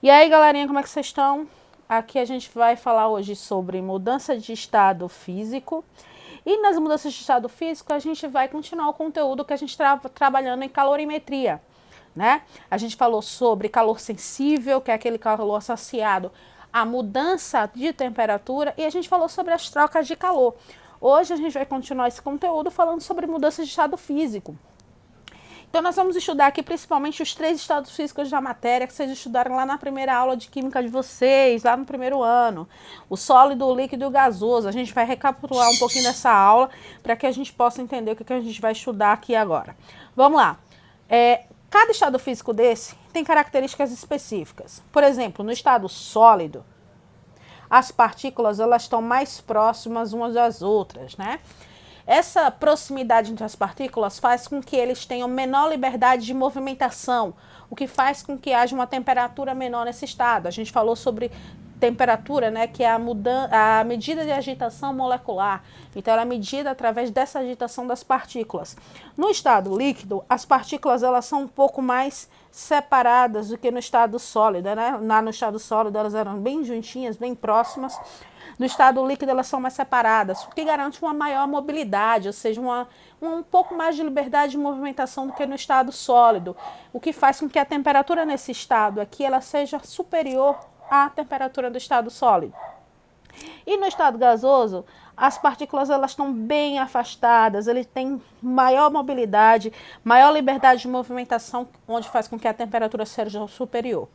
E aí, galerinha, como é que vocês estão? Aqui a gente vai falar hoje sobre mudança de estado físico. E nas mudanças de estado físico, a gente vai continuar o conteúdo que a gente estava trabalhando em calorimetria, né? A gente falou sobre calor sensível, que é aquele calor associado à mudança de temperatura, e a gente falou sobre as trocas de calor. Hoje a gente vai continuar esse conteúdo falando sobre mudança de estado físico. Então, nós vamos estudar aqui principalmente os 3 estados físicos da matéria que vocês estudaram lá na primeira aula de química de vocês, lá no primeiro ano. O sólido, o líquido e o gasoso. A gente vai recapitular um pouquinho dessa aula para que a gente possa entender o que a gente vai estudar aqui agora. Vamos lá. Cada estado físico desse tem características específicas. Por exemplo, no estado sólido, as partículas elas estão mais próximas umas das outras, né? Essa proximidade entre as partículas faz com que eles tenham menor liberdade de movimentação, o que faz com que haja uma temperatura menor nesse estado. A gente falou sobre temperatura, né, que é a medida de agitação molecular. Então, ela é medida através dessa agitação das partículas. No estado líquido, as partículas elas são um pouco mais separadas do que no estado sólido, né? No estado sólido, elas eram bem juntinhas, bem próximas. No estado líquido, elas são mais separadas, o que garante uma maior mobilidade, ou seja, um pouco mais de liberdade de movimentação do que no estado sólido, o que faz com que a temperatura nesse estado aqui ela seja superior à temperatura do estado sólido. E no estado gasoso, as partículas elas estão bem afastadas, ele tem maior mobilidade, maior liberdade de movimentação, onde faz com que a temperatura seja superior.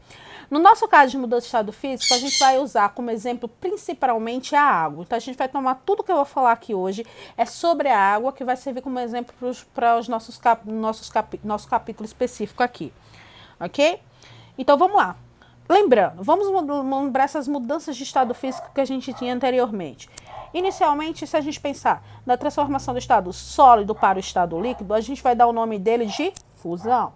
No nosso caso de mudança de estado físico, a gente vai usar como exemplo principalmente a água. Então, a gente vai tomar tudo que eu vou falar aqui hoje é sobre a água, que vai servir como exemplo para os nosso capítulo específico aqui. Ok? Então, vamos lá. Lembrando, vamos lembrar essas mudanças de estado físico que a gente tinha anteriormente. Inicialmente, se a gente pensar na transformação do estado sólido para o estado líquido, a gente vai dar o nome dele de fusão.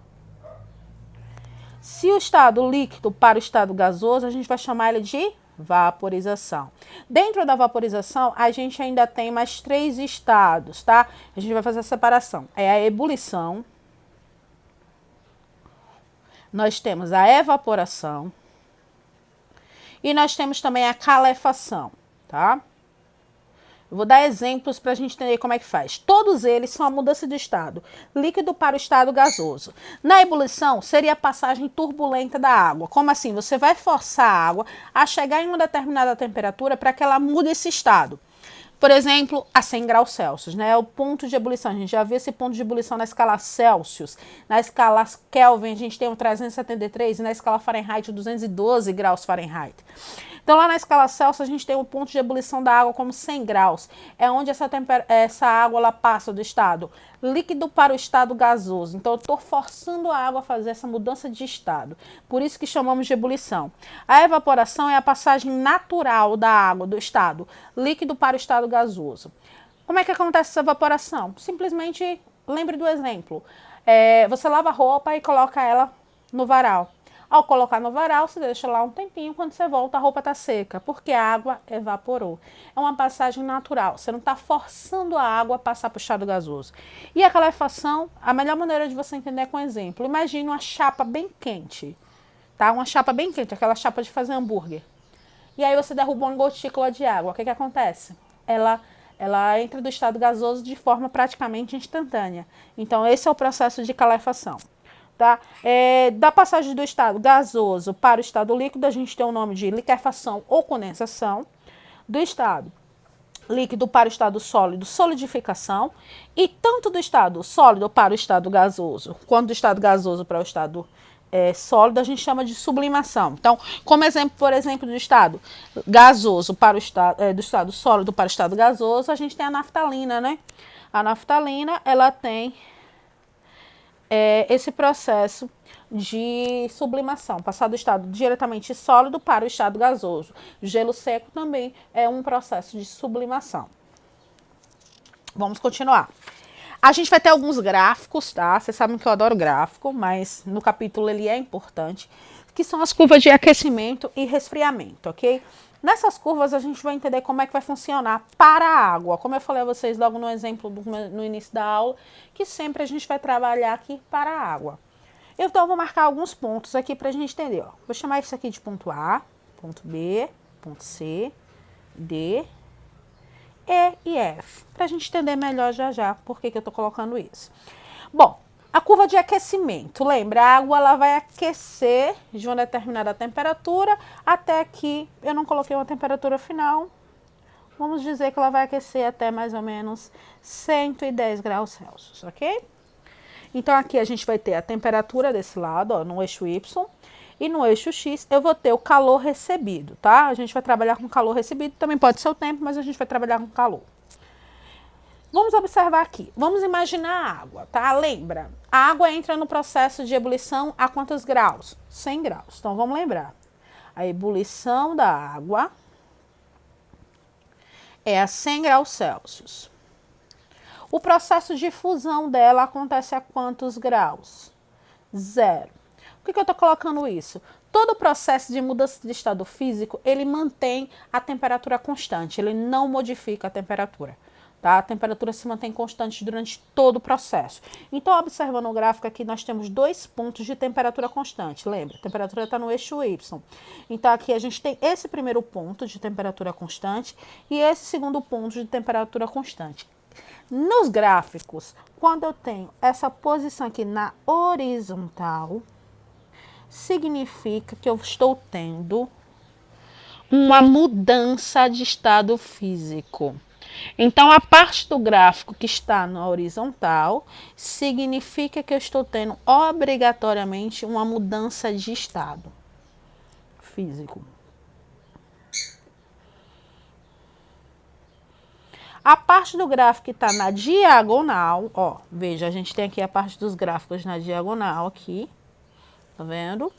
Se o estado líquido para o estado gasoso, a gente vai chamar ele de vaporização. Dentro da vaporização, a gente ainda tem mais 3 estados, tá? A gente vai fazer a separação. É a ebulição, nós temos a evaporação e nós temos também a calefação, tá? Eu vou dar exemplos para a gente entender como é que faz. Todos eles são a mudança de estado líquido para o estado gasoso. Na ebulição, seria a passagem turbulenta da água. Como assim? Você vai forçar a água a chegar em uma determinada temperatura para que ela mude esse estado. Por exemplo, a 100 graus Celsius, né? É o ponto de ebulição. A gente já viu esse ponto de ebulição na escala Celsius. Na escala Kelvin, a gente tem o 373 e na escala Fahrenheit, 212 graus Fahrenheit. Então, lá na escala Celsius, a gente tem o ponto de ebulição da água como 100 graus. É onde essa água ela passa do estado líquido para o estado gasoso. Então, eu estou forçando a água a fazer essa mudança de estado. Por isso que chamamos de ebulição. A evaporação é a passagem natural da água do estado líquido para o estado gasoso. Como é que acontece essa evaporação? Simplesmente, lembre do exemplo. Você lava a roupa e coloca ela no varal. Ao colocar no varal, você deixa lá um tempinho, quando você volta a roupa está seca, porque a água evaporou. É uma passagem natural, você não está forçando a água a passar para o estado gasoso. E a calefação, a melhor maneira de você entender é com exemplo. Imagine uma chapa bem quente, tá? Uma chapa bem quente, aquela chapa de fazer hambúrguer. E aí você derruba uma gotícula de água, o que acontece? Ela entra do estado gasoso de forma praticamente instantânea. Então, esse é o processo de calefação. Tá? Da passagem do estado gasoso para o estado líquido, a gente tem o nome de liquefação ou condensação. Do estado líquido para o estado sólido, solidificação. E tanto do estado sólido para o estado gasoso, quanto do estado gasoso para o estado sólido, a gente chama de sublimação. Então, como exemplo, por exemplo, do estado gasoso para o estado, do estado sólido para o estado gasoso, a gente tem a naftalina, né? A naftalina, ela tem esse processo de sublimação, passar do estado diretamente sólido para o estado gasoso. Gelo seco também é um processo de sublimação. Vamos continuar. A gente vai ter alguns gráficos, tá? Vocês sabem que eu adoro gráfico, mas no capítulo ele é importante, que são as curvas de aquecimento e resfriamento, ok? Nessas curvas a gente vai entender como é que vai funcionar para a água. Como eu falei a vocês logo no exemplo no início da aula, que sempre a gente vai trabalhar aqui para a água. Então, eu vou marcar alguns pontos aqui para a gente entender. Ó. Vou chamar isso aqui de ponto A, ponto B, ponto C, D, E e F. Para a gente entender melhor já por que eu estou colocando isso. Bom, a curva de aquecimento. Lembra, a água ela vai aquecer de uma determinada temperatura até que eu não coloquei uma temperatura final. Vamos dizer que ela vai aquecer até mais ou menos 110 graus Celsius, ok? Então, aqui a gente vai ter a temperatura desse lado, ó, no eixo Y, e no eixo X eu vou ter o calor recebido, tá? A gente vai trabalhar com calor recebido, também pode ser o tempo, mas a gente vai trabalhar com calor. Vamos observar aqui, vamos imaginar a água, tá? Lembra, a água entra no processo de ebulição a quantos graus? 100 graus, então vamos lembrar. A ebulição da água é a 100 graus Celsius. O processo de fusão dela acontece a quantos graus? 0. Por que eu estou colocando isso? Todo o processo de mudança de estado físico, ele mantém a temperatura constante, ele não modifica a temperatura. Tá? A temperatura se mantém constante durante todo o processo. Então, observando o gráfico aqui, nós temos 2 pontos de temperatura constante. Lembra? A temperatura está no eixo Y. Então, aqui a gente tem esse primeiro ponto de temperatura constante e esse segundo ponto de temperatura constante. Nos gráficos, quando eu tenho essa posição aqui na horizontal, significa que eu estou tendo uma mudança de estado físico. Então, a parte do gráfico que está na horizontal significa que eu estou tendo obrigatoriamente uma mudança de estado físico. A parte do gráfico que está na diagonal, ó, veja, a gente tem aqui a parte dos gráficos na diagonal aqui, tá vendo?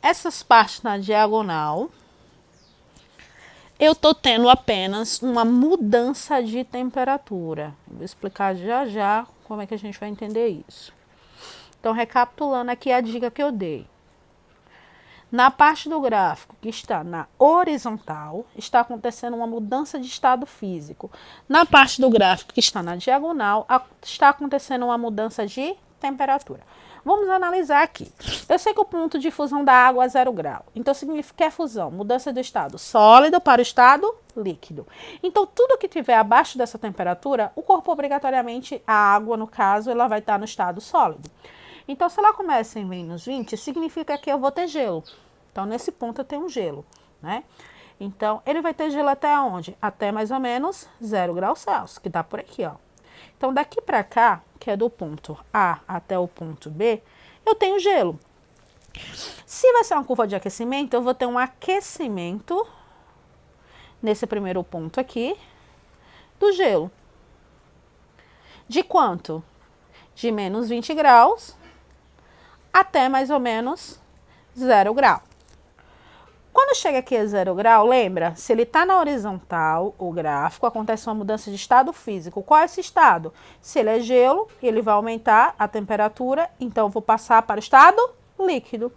Essas partes na diagonal, eu tô tendo apenas uma mudança de temperatura. Vou explicar já como é que a gente vai entender isso. Então, recapitulando aqui a dica que eu dei. Na parte do gráfico que está na horizontal, está acontecendo uma mudança de estado físico. Na parte do gráfico que está na diagonal, está acontecendo uma mudança de temperatura. Vamos analisar aqui. Eu sei que o ponto de fusão da água é 0 grau. Então, significa que é fusão, mudança do estado sólido para o estado líquido. Então, tudo que tiver abaixo dessa temperatura, o corpo obrigatoriamente, a água no caso, ela vai estar no estado sólido. Então, se ela começa em menos 20, significa que eu vou ter gelo. Então, nesse ponto eu tenho gelo, né? Então, ele vai ter gelo até onde? Até mais ou menos 0 graus Celsius, que tá por aqui, ó. Então, daqui para cá, que é do ponto A até o ponto B, eu tenho gelo. Se vai ser uma curva de aquecimento, eu vou ter um aquecimento nesse primeiro ponto aqui do gelo. De quanto? De menos 20 graus até mais ou menos 0 grau. Quando chega aqui a 0 grau, lembra? Se ele está na horizontal, o gráfico, acontece uma mudança de estado físico. Qual é esse estado? Se ele é gelo, ele vai aumentar a temperatura, então eu vou passar para o estado líquido.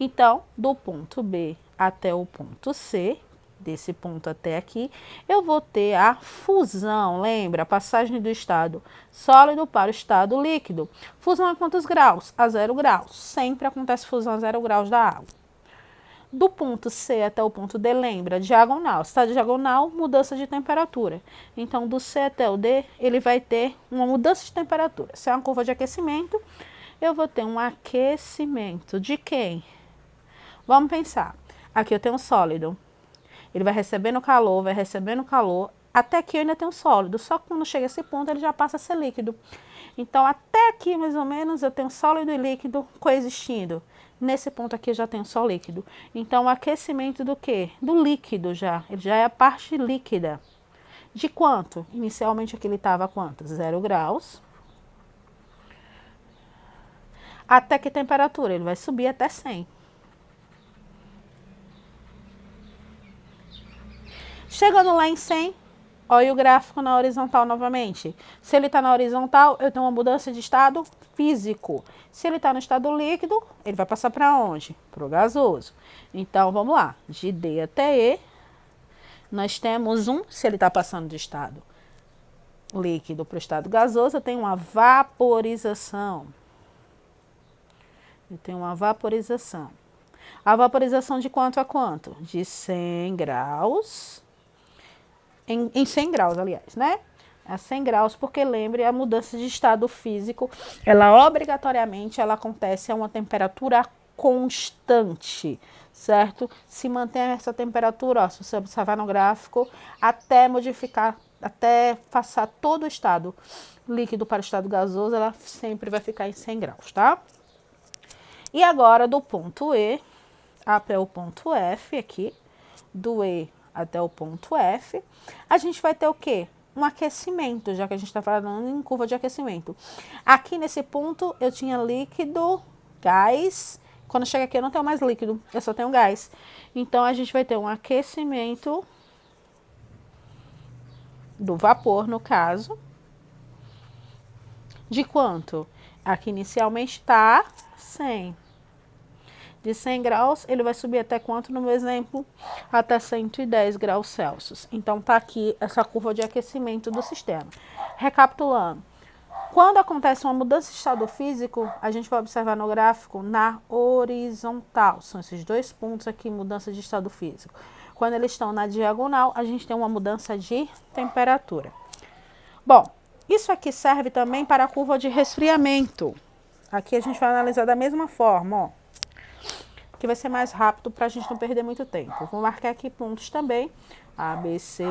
Então, do ponto B até o ponto C, desse ponto até aqui, eu vou ter a fusão, lembra? A passagem do estado sólido para o estado líquido. Fusão a quantos graus? A 0 graus. Sempre acontece fusão a 0 graus da água. Do ponto C até o ponto D, lembra? Diagonal. Se está diagonal, mudança de temperatura. Então, do C até o D, ele vai ter uma mudança de temperatura. Se é uma curva de aquecimento, eu vou ter um aquecimento de quem? Vamos pensar. Aqui eu tenho um sólido. Ele vai recebendo calor, até que eu ainda tenho sólido. Só que quando chega a esse ponto, ele já passa a ser líquido. Então, até aqui, mais ou menos, eu tenho sólido e líquido coexistindo. Nesse ponto aqui, eu já tenho só líquido. Então, o aquecimento do quê? Do líquido já. Ele já é a parte líquida. De quanto? Inicialmente, aqui ele estava a quanto? 0 graus. Até que temperatura? Ele vai subir até 100. Chegando lá em 100, olha o gráfico na horizontal novamente. Se ele está na horizontal, eu tenho uma mudança de estado físico. Se ele está no estado líquido, ele vai passar para onde? Para o gasoso. Então, vamos lá. De D até E, nós temos se ele está passando de estado líquido para o estado gasoso, eu tenho uma vaporização. Eu tenho uma vaporização. A vaporização de quanto a quanto? De 100 graus, em 100 graus, aliás, né? A 100 graus, porque lembre, a mudança de estado físico, ela obrigatoriamente ela acontece a uma temperatura constante, certo? Se mantém essa temperatura, ó, se você observar no gráfico, até modificar, até passar todo o estado líquido para o estado gasoso, ela sempre vai ficar em 100 graus, tá? E agora, do ponto E até o ponto F aqui, do E até o ponto F, a gente vai ter o quê? Um aquecimento, já que a gente está falando em curva de aquecimento. Aqui nesse ponto eu tinha líquido, gás. Quando chega aqui eu não tenho mais líquido, eu só tenho gás. Então a gente vai ter um aquecimento do vapor, no caso. De quanto? Aqui inicialmente está 100. De 100 graus, ele vai subir até quanto no meu exemplo? Até 110 graus Celsius. Então, tá aqui essa curva de aquecimento do sistema. Recapitulando, quando acontece uma mudança de estado físico, a gente vai observar no gráfico na horizontal. São esses dois pontos aqui, mudança de estado físico. Quando eles estão na diagonal, a gente tem uma mudança de temperatura. Bom, isso aqui serve também para a curva de resfriamento. Aqui a gente vai analisar da mesma forma, ó, que vai ser mais rápido para a gente não perder muito tempo. Vou marcar aqui pontos também, A, B, C,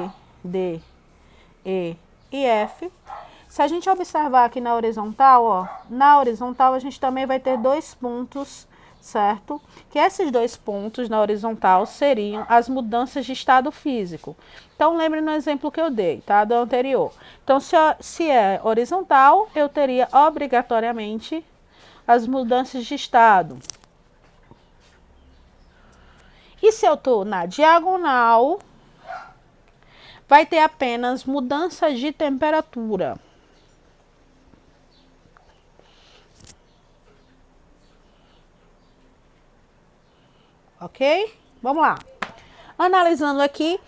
D, E e F. Se a gente observar aqui na horizontal, ó, na horizontal a gente também vai ter dois pontos, certo? Que esses dois pontos na horizontal seriam as mudanças de estado físico. Então, lembre no exemplo que eu dei, tá? Do anterior. Então, se é horizontal, eu teria obrigatoriamente as mudanças de estado. E se eu estou na diagonal, vai ter apenas mudança de temperatura. Ok? Vamos lá. Analisando aqui,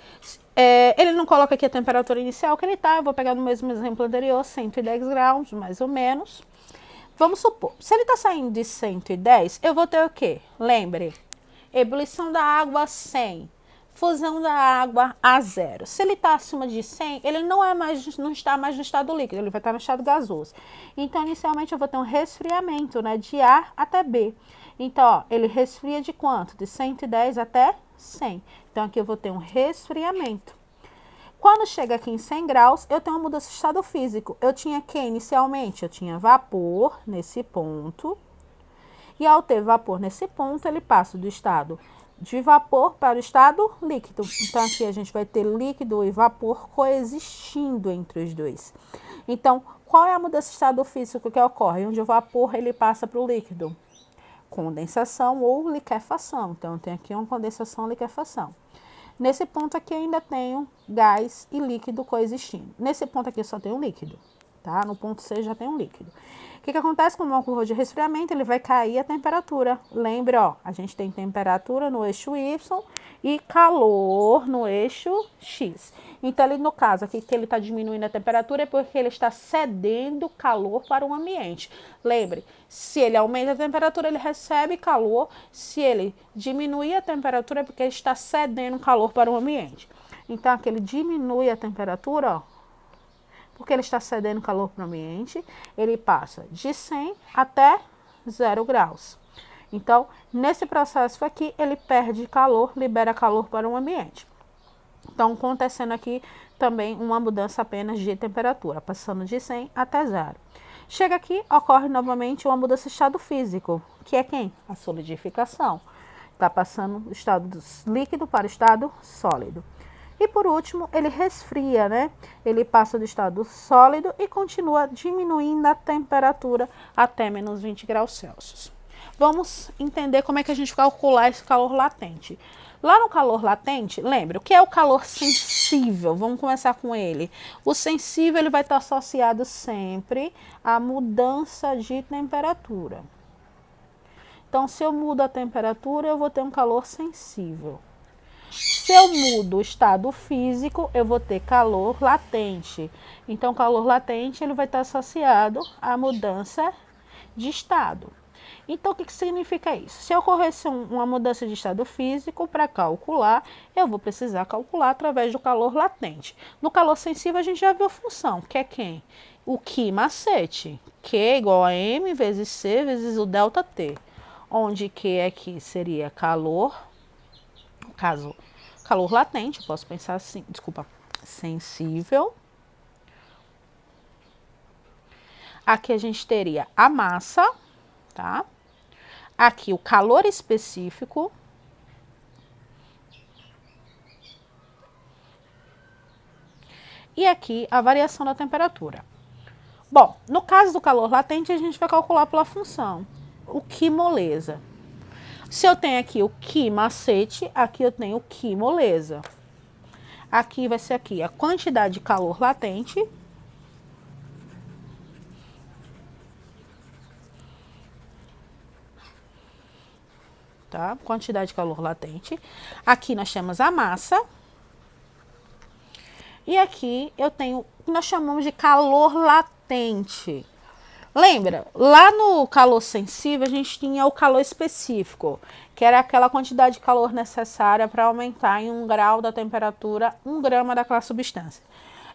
ele não coloca aqui a temperatura inicial que ele está. Eu vou pegar no mesmo exemplo anterior, 110 graus, mais ou menos. Vamos supor, se ele está saindo de 110, eu vou ter o quê? Lembre, ebulição da água 100, fusão da água a 0. Se ele está acima de 100, ele não está mais no estado líquido, ele vai estar no estado gasoso. Então, inicialmente, eu vou ter um resfriamento, né, de A até B. Então, ó, ele resfria de quanto? De 110 até 100. Então, aqui eu vou ter um resfriamento. Quando chega aqui em 100 graus, eu tenho uma mudança de estado físico. Eu tinha que inicialmente? Eu tinha vapor nesse ponto. E ao ter vapor nesse ponto, ele passa do estado de vapor para o estado líquido. Então, aqui a gente vai ter líquido e vapor coexistindo entre os dois. Então, qual é a mudança de estado físico que ocorre? Onde o vapor ele passa para o líquido? Condensação ou liquefação. Então, eu tenho aqui uma condensação e liquefação. Nesse ponto aqui ainda tenho gás e líquido coexistindo. Nesse ponto aqui só tem um líquido, tá? No ponto C já tem um líquido. O que acontece com uma curva de resfriamento? Ele vai cair a temperatura. Lembre, ó, a gente tem temperatura no eixo Y e calor no eixo X. Então, ele, no caso aqui, que ele está diminuindo a temperatura é porque ele está cedendo calor para o ambiente. Lembre, se ele aumenta a temperatura, ele recebe calor. Se ele diminuir a temperatura, é porque ele está cedendo calor para o ambiente. Então, aqui ele diminui a temperatura, ó, porque ele está cedendo calor para o ambiente, ele passa de 100 até 0 graus. Então, nesse processo aqui, ele perde calor, libera calor para o ambiente. Então, acontecendo aqui também uma mudança apenas de temperatura, passando de 100 até 0. Chega aqui, ocorre novamente uma mudança de estado físico, que é quem? A solidificação. Está passando do estado líquido para o estado sólido. E por último, ele resfria, né? Ele passa do estado sólido e continua diminuindo a temperatura até menos 20 graus Celsius. Vamos entender como é que a gente calcular esse calor latente. Lá no calor latente, lembre, o que é o calor sensível? Vamos começar com ele. O sensível ele vai estar associado sempre à mudança de temperatura. Então, se eu mudo a temperatura, eu vou ter um calor sensível. Se eu mudo o estado físico, eu vou ter calor latente. Então, calor latente ele vai estar associado à mudança de estado. Então, o que significa isso? Se ocorresse uma mudança de estado físico, para calcular, eu vou precisar calcular através do calor latente. No calor sensível, a gente já viu a função, que é quem? O Q macete, Q é igual a M vezes C vezes o delta T, onde Q aqui seria calor, no caso, calor latente, posso pensar assim, desculpa, sensível. Aqui a gente teria a massa, tá? Aqui o calor específico. E aqui a variação da temperatura. Bom, no caso do calor latente, a gente vai calcular pela função, o Q moleza. Se eu tenho aqui o Q macete, aqui eu tenho o Q moleza. Aqui vai ser aqui a quantidade de calor latente. Tá? Quantidade de calor latente. Aqui nós temos a massa. E aqui eu tenho o que nós chamamos de calor latente. Lembra? Lá no calor sensível a gente tinha o calor específico, que era aquela quantidade de calor necessária para aumentar em 1 grau da temperatura 1 grama daquela substância.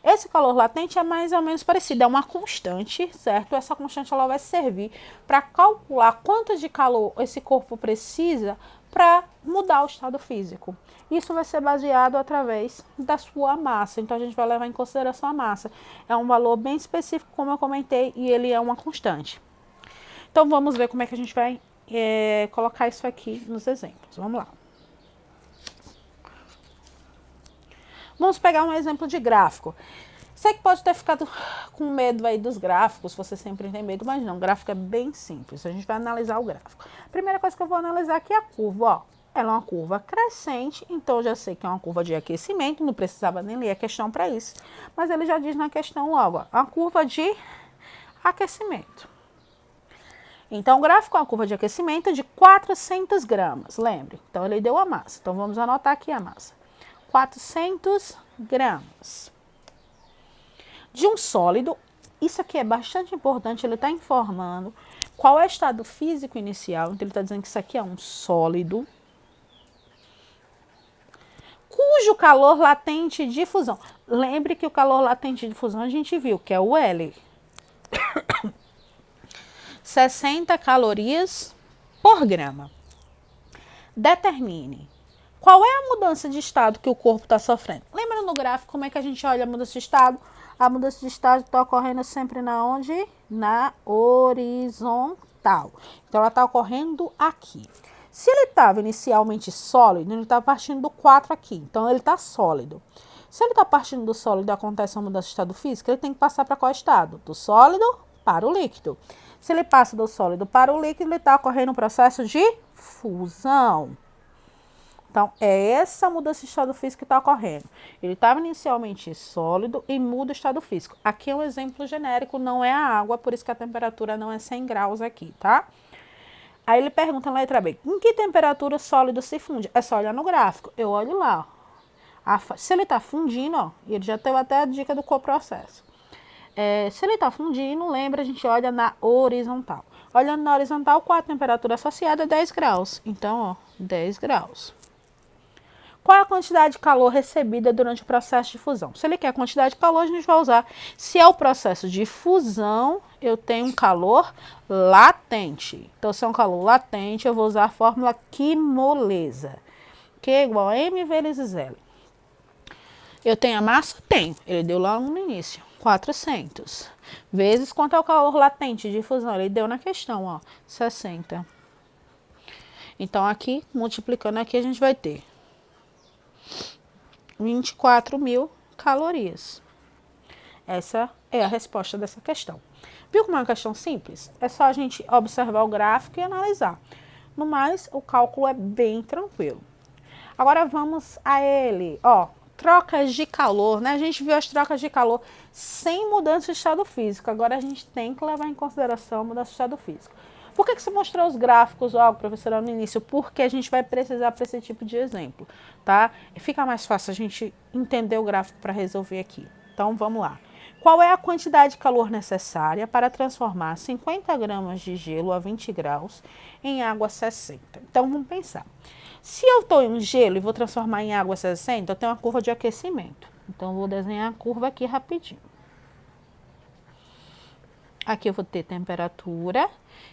Esse calor latente é mais ou menos parecido, é uma constante, certo? Essa constante ela vai servir para calcular quanto de calor esse corpo precisa para mudar o estado físico. Isso vai ser baseado através da sua massa, então a gente vai levar em consideração a massa. É um valor bem específico, como eu comentei, e ele é uma constante. Então vamos ver como é que a gente vai colocar isso aqui nos exemplos. Vamos lá. Vamos pegar um exemplo de gráfico. Sei que pode ter ficado com medo aí dos gráficos, você sempre tem medo, mas não, o gráfico é bem simples. A gente vai analisar o gráfico. Primeira coisa que eu vou analisar aqui é a curva, ó. Ela é uma curva crescente, então eu já sei que é uma curva de aquecimento, não precisava nem ler a questão para isso. Mas ele já diz na questão logo, ó, a curva de aquecimento. Então, o gráfico é uma curva de aquecimento de 400 gramas, lembre. Então, ele deu a massa. Então, vamos anotar aqui a massa. 400 gramas de um sólido. Isso aqui é bastante importante, ele está informando qual é o estado físico inicial. Então, ele está dizendo que isso aqui é um sólido cujo calor latente de fusão. Lembre que o calor latente de fusão a gente viu, que é o L. 60 calorias por grama. Determine qual é a mudança de estado que o corpo está sofrendo. Lembra no gráfico como é que a gente olha a mudança de estado? A mudança de estado está ocorrendo sempre na onde? Na horizontal. Então, ela está ocorrendo aqui. Se ele estava inicialmente sólido, ele está partindo do 4 aqui. Então, ele está sólido. Se ele está partindo do sólido e acontece uma mudança de estado físico, ele tem que passar para qual estado? Do sólido para o líquido. Se ele passa do sólido para o líquido, ele está ocorrendo um processo de fusão. Então, é essa mudança de estado físico que está ocorrendo. Ele estava inicialmente sólido e muda o estado físico. Aqui é um exemplo genérico, não é a água, por isso que a temperatura não é 100 graus aqui, tá? Aí ele pergunta na letra B, em que temperatura o sólido se funde? É só olhar no gráfico. Eu olho lá, ó. Se ele está fundindo, ó, e ele já deu até a dica do coprocesso. Se ele está fundindo, lembra, a gente olha na horizontal. Olhando na horizontal, qual a temperatura associada? 10 graus. Então, ó, 10 graus. Qual é a quantidade de calor recebida durante o processo de fusão? Se ele quer a quantidade de calor, a gente vai usar. Se é o processo de fusão, eu tenho um calor latente. Então, se é um calor latente, eu vou usar a fórmula quimolesa, que é igual a M vezes L. Eu tenho a massa? Tenho. Ele deu lá no início. 400. Vezes quanto é o calor latente de fusão? Ele deu na questão, ó. 60. Então, aqui, multiplicando aqui, a gente vai ter 24.000 calorias. Essa é a resposta dessa questão. Viu como é uma questão simples? É só a gente observar o gráfico e analisar. No mais, o cálculo é bem tranquilo. Agora vamos a ele. Ó, trocas de calor, né? A gente viu as trocas de calor sem mudança de estado físico. Agora a gente tem que levar em consideração a mudança de estado físico. Por que você mostrou os gráficos, ó, professora, no início? Porque a gente vai precisar para esse tipo de exemplo, tá? Fica mais fácil a gente entender o gráfico para resolver aqui. Então, vamos lá. Qual é a quantidade de calor necessária para transformar 50 gramas de gelo a 20 graus em água a 60? Então, vamos pensar. Se eu estou em gelo e vou transformar em água a 60, eu tenho uma curva de aquecimento. Então, eu vou desenhar a curva aqui rapidinho. Aqui eu vou ter temperatura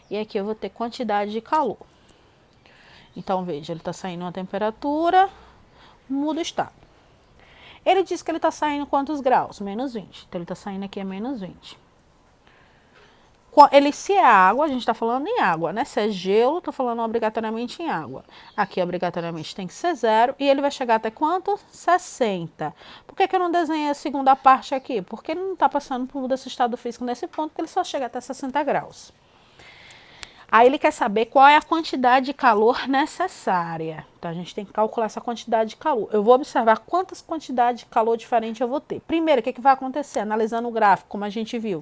e aqui eu vou ter quantidade de calor. Então, veja, ele está saindo uma temperatura, muda o estado. Ele diz que ele está saindo quantos graus? Menos 20. Então, ele está saindo aqui a menos 20. Ele, se é água, a gente está falando em água, né? Se é gelo, estou falando obrigatoriamente em água. Aqui, obrigatoriamente, tem que ser 0. E ele vai chegar até quanto? 60. Por que eu não desenhei a segunda parte aqui? Porque ele não está passando por mudança de estado físico nesse ponto, porque ele só chega até 60 graus. Aí ele quer saber qual é a quantidade de calor necessária. Então, a gente tem que calcular essa quantidade de calor. Eu vou observar quantas quantidades de calor diferentes eu vou ter. Primeiro, o que vai acontecer? Analisando o gráfico, como a gente viu.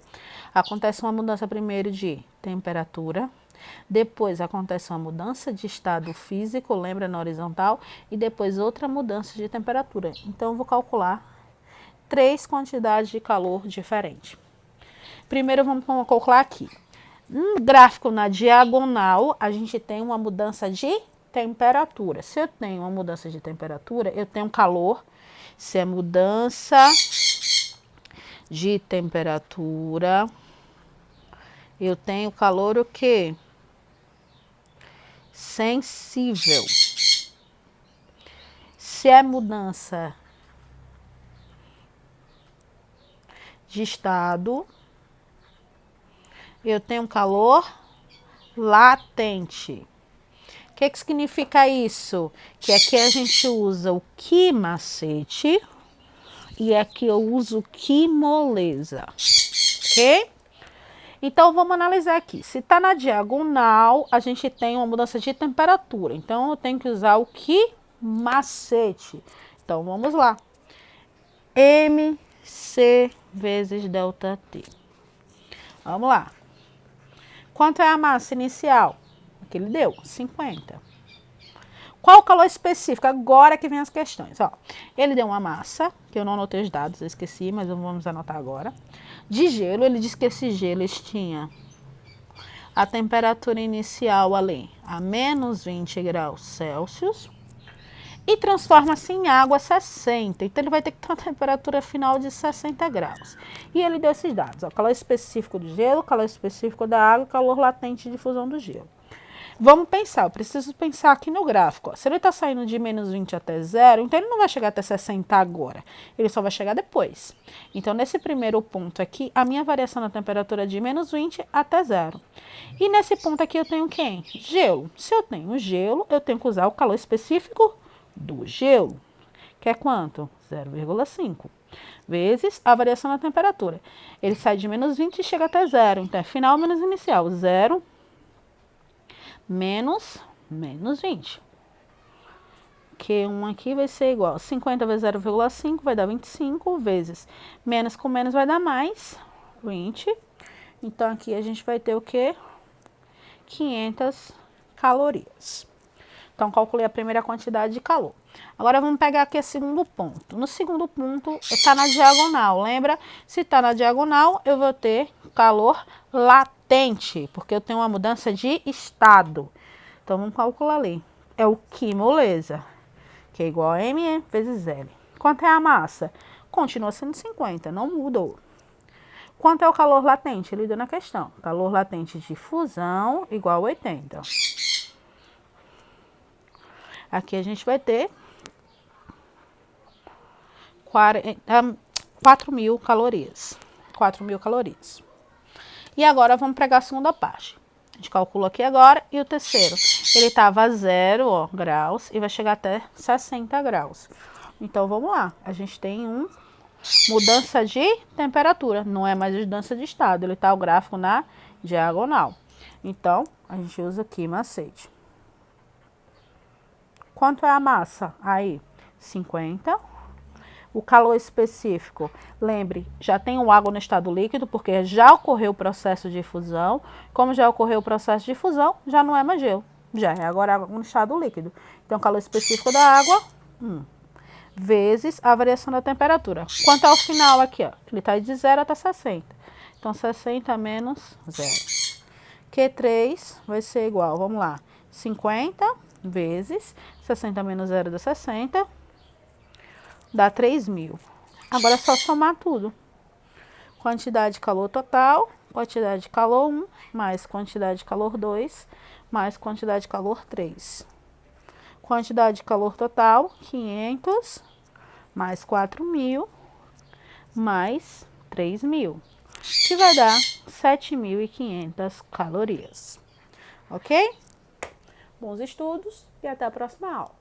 Acontece uma mudança primeiro de temperatura. Depois, acontece uma mudança de estado físico, lembra, na horizontal. E depois, outra mudança de temperatura. Então, eu vou calcular 3 quantidades de calor diferentes. Primeiro, vamos calcular aqui. No gráfico na diagonal, a gente tem uma mudança de temperatura. Se eu tenho uma mudança de temperatura, eu tenho calor. Se é mudança de temperatura, eu tenho calor o quê? Sensível. Se é mudança de estado, eu tenho calor latente. O que significa isso? Que aqui a gente usa o que macete e aqui eu uso que moleza, ok? Então, vamos analisar aqui. Se está na diagonal, a gente tem uma mudança de temperatura. Então, eu tenho que usar o que macete. Então, vamos lá. MC vezes ΔT. Vamos lá. Quanto é a massa inicial? Que ele deu, 50. Qual o calor específico? Agora que vem as questões. Ó, ele deu uma massa, que eu não anotei os dados, eu esqueci, mas vamos anotar agora. De gelo, ele disse que esse gelo tinha a temperatura inicial ali a menos 20 graus Celsius e transforma-se em água a 60. Então, ele vai ter que ter uma temperatura final de 60 graus. E ele deu esses dados, ó, calor específico do gelo, calor específico da água e calor latente de fusão do gelo. Vamos pensar, eu preciso pensar aqui no gráfico. Ó. Se ele está saindo de menos 20 até 0, então ele não vai chegar até 60 agora. Ele só vai chegar depois. Então, nesse primeiro ponto aqui, a minha variação na temperatura é de menos 20 até 0. E nesse ponto aqui eu tenho quem? Gelo. Se eu tenho gelo, eu tenho que usar o calor específico do gelo, que é quanto? 0,5 vezes a variação na temperatura. Ele sai de menos 20 e chega até 0. Então, é final menos inicial. 0 menos 20. Q1 aqui vai ser igual a 50 vezes 0,5 vai dar 25 vezes menos com menos vai dar mais 20. Então, aqui a gente vai ter o quê? 500 calorias. Então, calculei a primeira quantidade de calor. Agora, vamos pegar aqui o segundo ponto. No segundo ponto, está na diagonal, lembra? Se está na diagonal, eu vou ter calor latente, porque eu tenho uma mudança de estado. Então, vamos calcular ali. É o que moleza, que é igual a M vezes L. Quanto é a massa? Continua sendo 50, não mudou. Quanto é o calor latente? Ele deu na questão. Calor latente de fusão igual a 80. Aqui a gente vai ter 4.000 calorias. 4.000 calorias. E agora vamos pegar a segunda parte. A gente calcula aqui agora. E o terceiro, ele estava a 0 graus e vai chegar até 60 graus. Então vamos lá. A gente tem mudança de temperatura. Não é mais mudança de estado. Ele está o gráfico na diagonal. Então a gente usa aqui macete. Quanto é a massa? Aí, 50. O calor específico, lembre, já tem o água no estado líquido, porque já ocorreu o processo de fusão. Como já ocorreu o processo de fusão, já não é mais gelo. Já é agora água no estado líquido. Então, o calor específico da água, vezes a variação da temperatura. Quanto ao final aqui, ó, ele está de 0 até 60. Então, 60 menos 0. Q3 vai ser igual, vamos lá, 50 vezes 60 menos 0 dá 60, dá 3.000. Agora é só somar tudo. Quantidade de calor total, quantidade de calor 1, mais quantidade de calor 2, mais quantidade de calor 3. Quantidade de calor total, 500, mais 4.000, mais 3.000, que vai dar 7.500 calorias. Ok? Bons estudos e até a próxima aula.